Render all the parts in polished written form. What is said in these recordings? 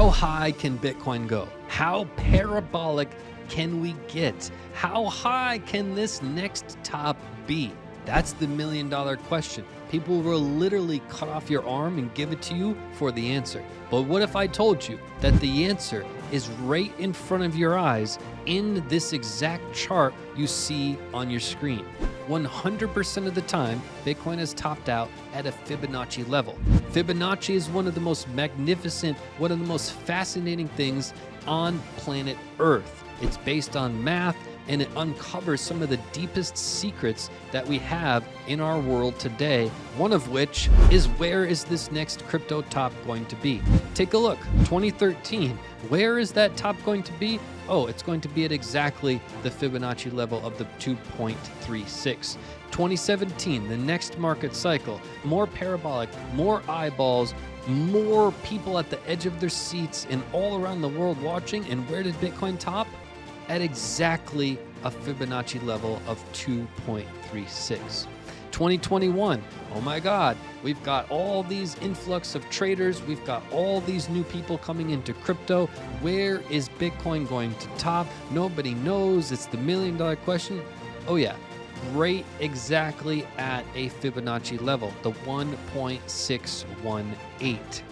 How high can Bitcoin go? How parabolic can we get? How high can this next top be? That's the million-dollar question. People will literally cut off your arm and give it to you for the answer. But what if I told you that the answer is right in front of your eyes in this exact chart you see on your screen? 100% of the time, Bitcoin is topped out at a Fibonacci level. Fibonacci is one of the most magnificent, one of the most fascinating things on planet Earth. It's based on math, and it uncovers some of the deepest secrets that we have in our world today, one of which is, where is this next crypto top going to be? Take a look, 2013, where is that top going to be? Oh, it's going to be at exactly the Fibonacci level of the 2.36. 2017, the next market cycle, more parabolic, more eyeballs, more people at the edge of their seats and all around the world watching. And where did Bitcoin top? At exactly a Fibonacci level of 2.36. 2021, oh my God, we've got all these influx of traders. We've got all these new people coming into crypto. Where is Bitcoin going to top? Nobody knows. It's the million-dollar question. Oh yeah, right exactly at a Fibonacci level, the 1.618.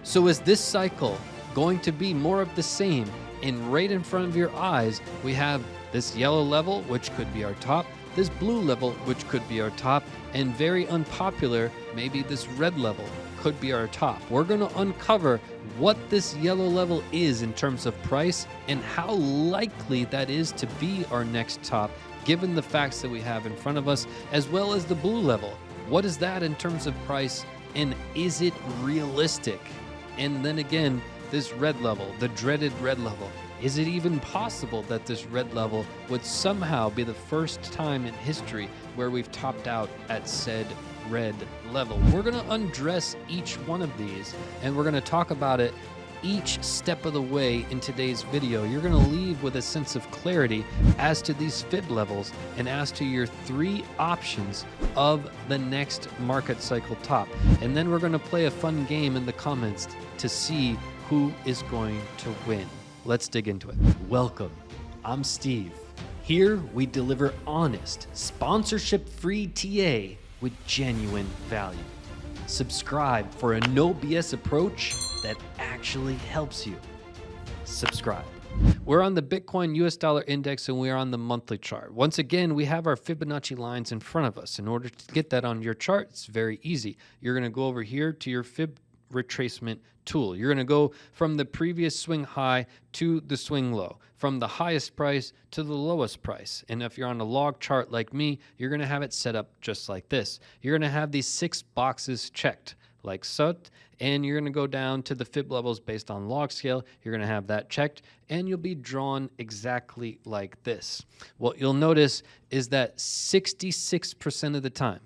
So is this cycle going to be more of the same? And right in front of your eyes, we have this yellow level, which could be our top, this blue level, which could be our top, and very unpopular, maybe this red level could be our top. We're going to uncover what this yellow level is in terms of price and how likely that is to be our next top, given the facts that we have in front of us, as well as the blue level. What is that in terms of price, and is it realistic? And then again, this red level, the dreaded red level. Is it even possible that this red level would somehow be the first time in history where we've topped out at said red level? We're going to undress each one of these, and we're going to talk about it each step of the way in today's video. You're going to leave with a sense of clarity as to these fib levels and as to your three options of the next market cycle top. And then we're going to play a fun game in the comments to see who is going to win. Let's dig into it. Welcome. I'm Steve. Here we deliver honest, sponsorship-free TA with genuine value. Subscribe for a no BS approach that actually helps you. Subscribe. We're on the Bitcoin US dollar index, and we're on the monthly chart. Once again, we have our Fibonacci lines in front of us. In order to get that on your chart, it's very easy. You're going to go over here to your fib retracement tool. You're going to go from the previous swing high to the swing low, from the highest price to the lowest price. And if you're on a log chart like me, you're going to have it set up just like this. You're going to have these 6 boxes checked like so, and you're going to go down to the fib levels based on log scale. You're going to have that checked, and you'll be drawn exactly like this. What you'll notice is that 66% of the time,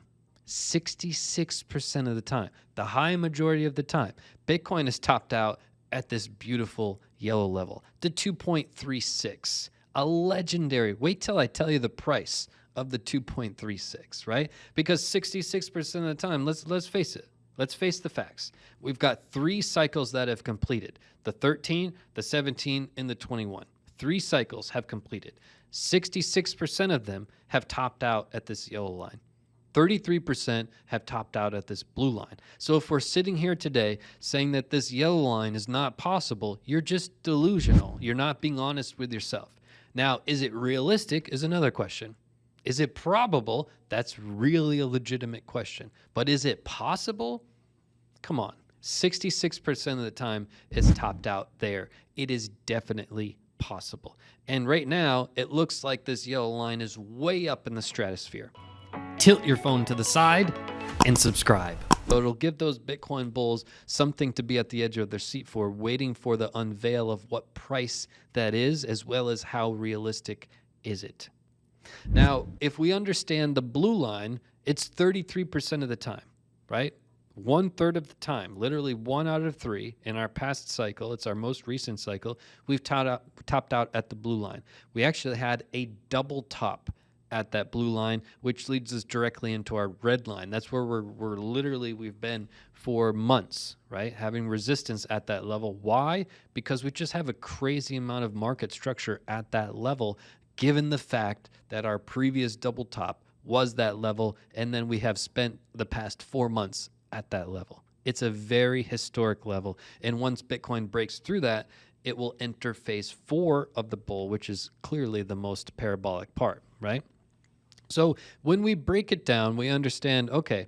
66% of the time, the high majority of the time, Bitcoin is topped out at this beautiful yellow level, the 2.36, a legendary, wait till I tell you the price of the 2.36, right? Because 66% of the time, let's face it, let's face the facts. We've got 3 cycles that have completed, the 13, the 17, and the 21. 3 cycles have completed. 66% of them have topped out at this yellow line. 33% have topped out at this blue line. So if we're sitting here today saying that this yellow line is not possible, you're just delusional. You're not being honest with yourself. Now, is it realistic is another question. Is it probable? That's really a legitimate question. But is it possible? Come on. 66% of the time it's topped out there. It is definitely possible. And right now, it looks like this yellow line is way up in the stratosphere. Tilt your phone to the side and subscribe. So it'll give those Bitcoin bulls something to be at the edge of their seat for, waiting for the unveil of what price that is, as well as how realistic is it. Now, if we understand the blue line, it's 33% of the time, right? 1/3 of the time, literally 1 out of 3 in our past cycle, it's our most recent cycle, we've topped out at the blue line. We actually had a double top at that blue line, which leads us directly into our red line. That's where we've been for months, right? Having resistance at that level. Why? Because we just have a crazy amount of market structure at that level, given the fact that our previous double top was that level, and then we have spent the past 4 months at that level. It's a very historic level, and once Bitcoin breaks through that, it will enter phase 4 of the bull, which is clearly the most parabolic part, right? So when we break it down, we understand, okay,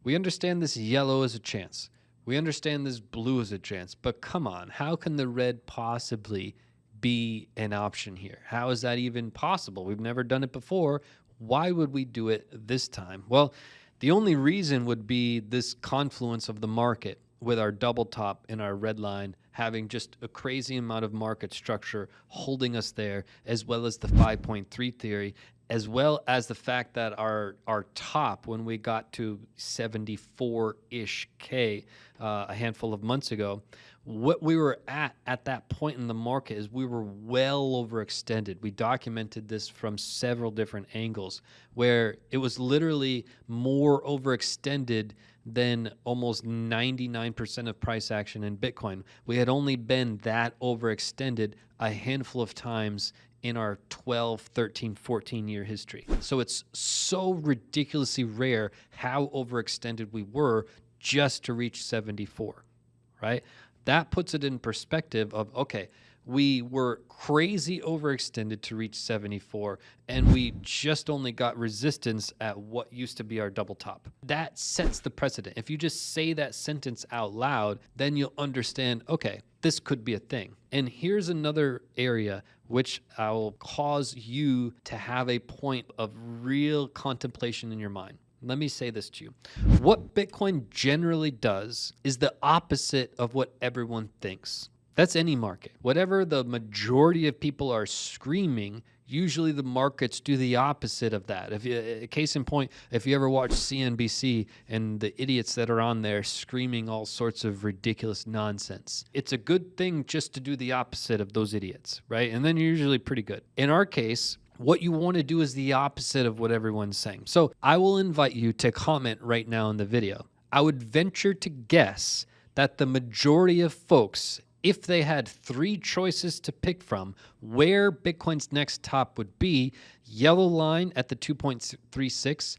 we understand this yellow is a chance. We understand this blue is a chance. But come on, how can the red possibly be an option here? How is that even possible? We've never done it before. Why would we do it this time? Well, the only reason would be this confluence of the market with our double top and our red line having just a crazy amount of market structure holding us there, as well as the 5.3 theory, as well as the fact that our top, when we got to 74-ish K a handful of months ago, what we were at that point in the market is we were well overextended. We documented this from several different angles, where it was literally more overextended than almost 99% of price action in Bitcoin. We had only been that overextended a handful of times in our 12, 13, 14-year history. So it's so ridiculously rare how overextended we were just to reach 74, right? That puts it in perspective of, okay, we were crazy overextended to reach 74, and we just only got resistance at what used to be our double top. That sets the precedent. If you just say that sentence out loud, then you'll understand, okay, this could be a thing. And here's another area which I will cause you to have a point of real contemplation in your mind. Let me say this to you. What Bitcoin generally does is the opposite of what everyone thinks. That's any market. Whatever the majority of people are screaming, usually the markets do the opposite of that. Case in point, if you ever watch CNBC and the idiots that are on there screaming all sorts of ridiculous nonsense, it's a good thing just to do the opposite of those idiots, right? And then you're usually pretty good. In our case, what you want to do is the opposite of what everyone's saying. So I will invite you to comment right now in the video. I would venture to guess that the majority of folks, if they had 3 choices to pick from, where Bitcoin's next top would be: yellow line at the 2.36,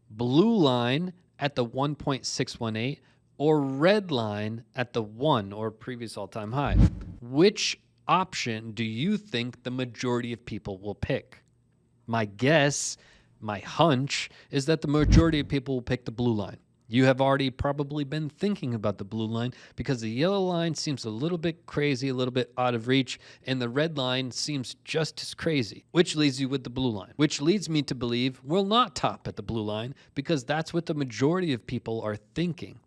blue line at the 1.618, or red line at the 1 or previous all-time high. Which option do you think the majority of people will pick? My guess, my hunch, is that the majority of people will pick the blue line. You have already probably been thinking about the blue line because the yellow line seems a little bit crazy, a little bit out of reach, and the red line seems just as crazy, which leaves you with the blue line, which leads me to believe we'll not top at the blue line because that's what the majority of people are thinking.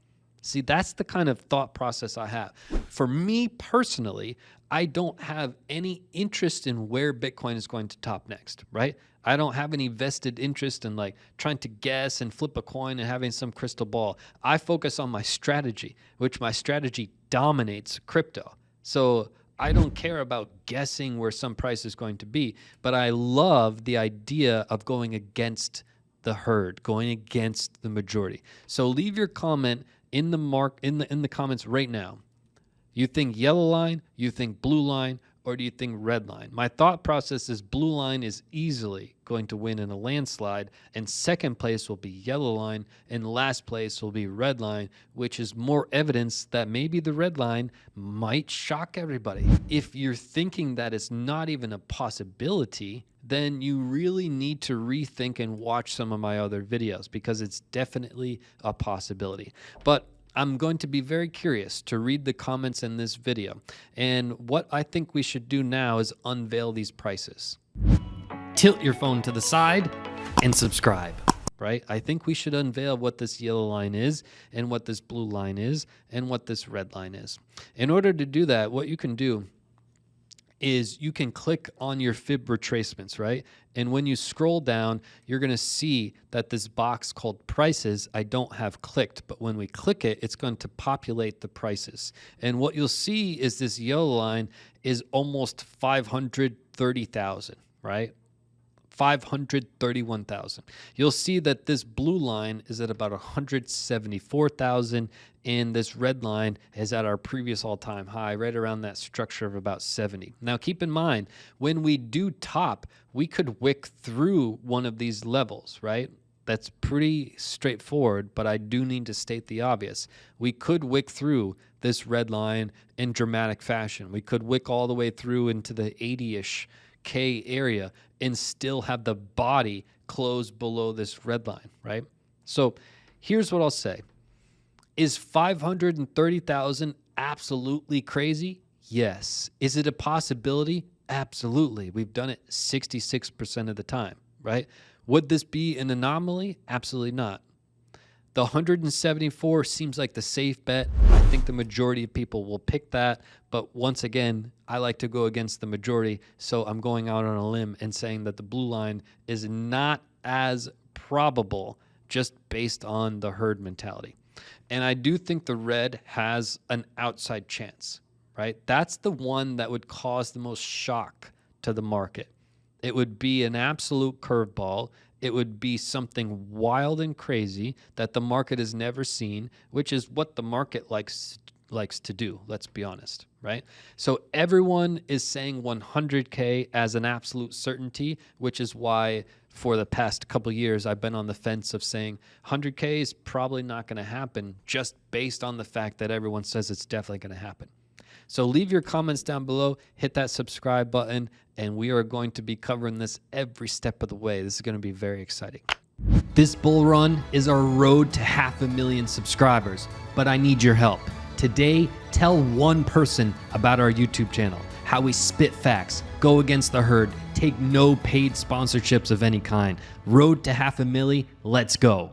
See, that's the kind of thought process I have. For me personally, I don't have any interest in where Bitcoin is going to top next, right? I don't have any vested interest in like trying to guess and flip a coin and having some crystal ball. I focus on my strategy, which my strategy dominates crypto. So I don't care about guessing where some price is going to be, but I love the idea of going against the herd, going against the majority. So leave your comment in the comments right now. You think yellow line, you think blue line, or do you think red line? My thought process is blue line is easily going to win in a landslide, and second place will be yellow line, and last place will be red line, which is more evidence that maybe the red line might shock everybody. If you're thinking that it's not even a possibility, then you really need to rethink and watch some of my other videos because it's definitely a possibility. But I'm going to be very curious to read the comments in this video. And what I think we should do now is unveil these prices. Tilt your phone to the side and subscribe, right? I think we should unveil what this yellow line is and what this blue line is and what this red line is. In order to do that, what you can do is you can click on your fib retracements, right? And when you scroll down, you're going to see that this box called prices, I don't have clicked, but when we click it, it's going to populate the prices. And what you'll see is this yellow line is almost 530,000, right? 531,000. You'll see that this blue line is at about 174,000, and this red line is at our previous all-time high, right around that structure of about 70. Now, keep in mind, when we do top, we could wick through one of these levels, right? That's pretty straightforward, but I do need to state the obvious. We could wick through this red line in dramatic fashion. We could wick all the way through into the 80-ish K area and still have the body close below this red line, right? So here's what I'll say. Is 530,000 absolutely crazy? Yes. Is it a possibility? Absolutely. We've done it 66% of the time, right? Would this be an anomaly? Absolutely not. The 174 seems like the safe bet. I think the majority of people will pick that. But once again, I like to go against the majority. So I'm going out on a limb and saying that the blue line is not as probable just based on the herd mentality. And I do think the red has an outside chance, right? That's the one that would cause the most shock to the market. It would be an absolute curveball. It would be something wild and crazy that the market has never seen, which is what the market likes to do, let's be honest, right? So everyone is saying 100K as an absolute certainty, which is why for the past couple of years I've been on the fence of saying 100K is probably not going to happen just based on the fact that everyone says it's definitely going to happen. So leave your comments down below, hit that subscribe button, and we are going to be covering this every step of the way. This is going to be very exciting. This bull run is our road to 500,000 subscribers, but I need your help. Today, tell one person about our YouTube channel, how we spit facts, go against the herd, take no paid sponsorships of any kind. Road to 500,000, let's go.